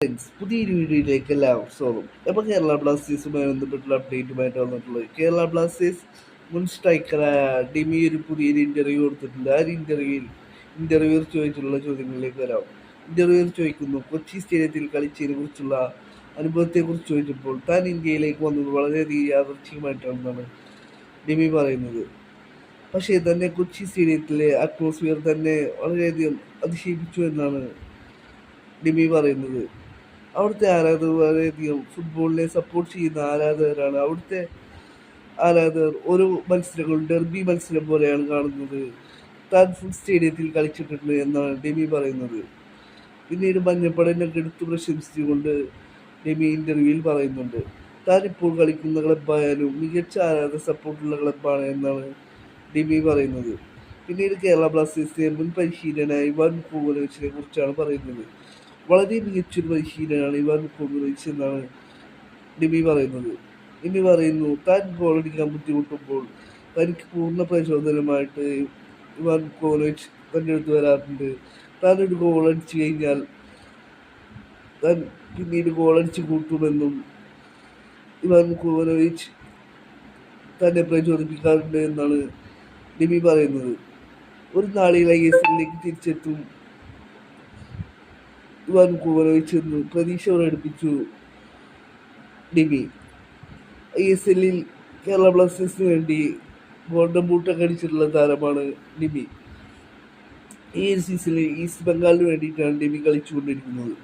Friends, പുതിയൊരു വീഡിയോയിലേക്ക് എല്ലാവർക്കും സ്വാഗതം. അപ്പോൾ കേരള ബ്ലാസ്റ്റേഴ്സുമായി ബന്ധപ്പെട്ടുള്ള അപ്ഡേറ്റുമായിട്ട് വന്നിട്ടുള്ളത്, കേരള ബ്ലാസ്റ്റേഴ്സ് മുൻ സ്ട്രൈക്കറായ ഡിമി ഒരു പുതിയൊരു ഇൻ്റർവ്യൂ കൊടുത്തിട്ടുണ്ട്. ആ ഒരു ഇൻ്റർവ്യൂർ ചോദിച്ചിട്ടുള്ള ചോദ്യങ്ങളിലേക്ക് വരാം. ഇൻ്റർവ്യൂർ ചോദിക്കുന്നു, കൊച്ചി സ്റ്റേഡിയത്തിൽ കളിച്ചതിനെ കുറിച്ചുള്ള അനുഭവത്തെക്കുറിച്ച് ചോദിച്ചപ്പോൾ താൻ ഇന്ത്യയിലേക്ക് വന്നത് വളരെയധികം യാദൃച്ഛികമായിട്ടാണെന്നാണ് ഡിമി പറയുന്നത്. പക്ഷേ തന്നെ കൊച്ചി സ്റ്റേഡിയത്തിലെ അറ്റ്മോസ്ഫിയർ തന്നെ വളരെയധികം അതിശയിപ്പിച്ചു എന്നാണ് ഡിമി പറയുന്നത്. അവിടുത്തെ ആരാധകർ വളരെയധികം ഫുട്ബോളിനെ സപ്പോർട്ട് ചെയ്യുന്ന ആരാധകരാണ്. അവിടുത്തെ ആരാധകർ ഓരോ മത്സരങ്ങളും ഡെർബി മത്സരം പോലെയാണ് കാണുന്നത്. താൻ ഫുൾ സ്റ്റേഡിയത്തിൽ കളിച്ചിട്ടുണ്ട് എന്നാണ് ഡെമി പറയുന്നത്. പിന്നീട് മഞ്ഞപ്പടനൊക്കെ എടുത്തു പ്രശംസിച്ചുകൊണ്ട് ഡെമി ഇൻ്റർവ്യൂവിൽ പറയുന്നുണ്ട്, താൻ ഇപ്പോൾ കളിക്കുന്ന ക്ലബ്ബായാലും മികച്ച ആരാധക സപ്പോർട്ടുള്ള ക്ലബ്ബാണ് എന്നാണ് ഡെമി പറയുന്നത്. പിന്നീട് കേരള ബ്ലാസ്റ്റേഴ്സിന്റെ മുൻ പരിശീലകനായ ഇവാൻ കോവലോവിച്ചിനെ കുറിച്ചാണ് പറയുന്നത്. വളരെ മികച്ചൊരു പരിശീലനമാണ് ഇവാൻ കോവലോവിച്ച് എന്നാണ് ഡിമി പറയുന്നത്. ഡിമി പറയുന്നു, താൻ ഗോളടിക്കാൻ ബുദ്ധിമുട്ടുമ്പോൾ തനിക്ക് പൂർണ്ണ പ്രചോദനമായിട്ട് ഇവാൻ കോവലോവിച്ച് തൻ്റെ അടുത്ത് വരാറുണ്ട്. താനൊരു ഗോളടിച്ചു കഴിഞ്ഞാൽ താൻ പിന്നീട് ഗോളടിച്ച് കൂട്ടുമെന്നും ഇവാൻ കോവലോവിച്ച് തന്നെ പ്രചോദിപ്പിക്കാറുണ്ട് എന്നാണ് ഡിമി പറയുന്നത്. ഒരു നാളിൽ ISLലേക്ക് തിരിച്ചെത്തും ഇവാൻ കോവലോവിച്ച് എന്ന് പ്രതീക്ഷ പ്രകടിപ്പിച്ചു ഡിമി. ISLൽ കേരള ബ്ലാസ്റ്റേഴ്സിന് വേണ്ടി ഗോൾഡൻ ബൂട്ടൊക്കെ അടിച്ചിട്ടുള്ള താരമാണ് ഡിമി. ഈ ഒരു സീസണിൽ ഈസ്റ്റ് ബംഗാളിന് വേണ്ടിയിട്ടാണ് ഡിമി കളിച്ചുകൊണ്ടിരിക്കുന്നത്.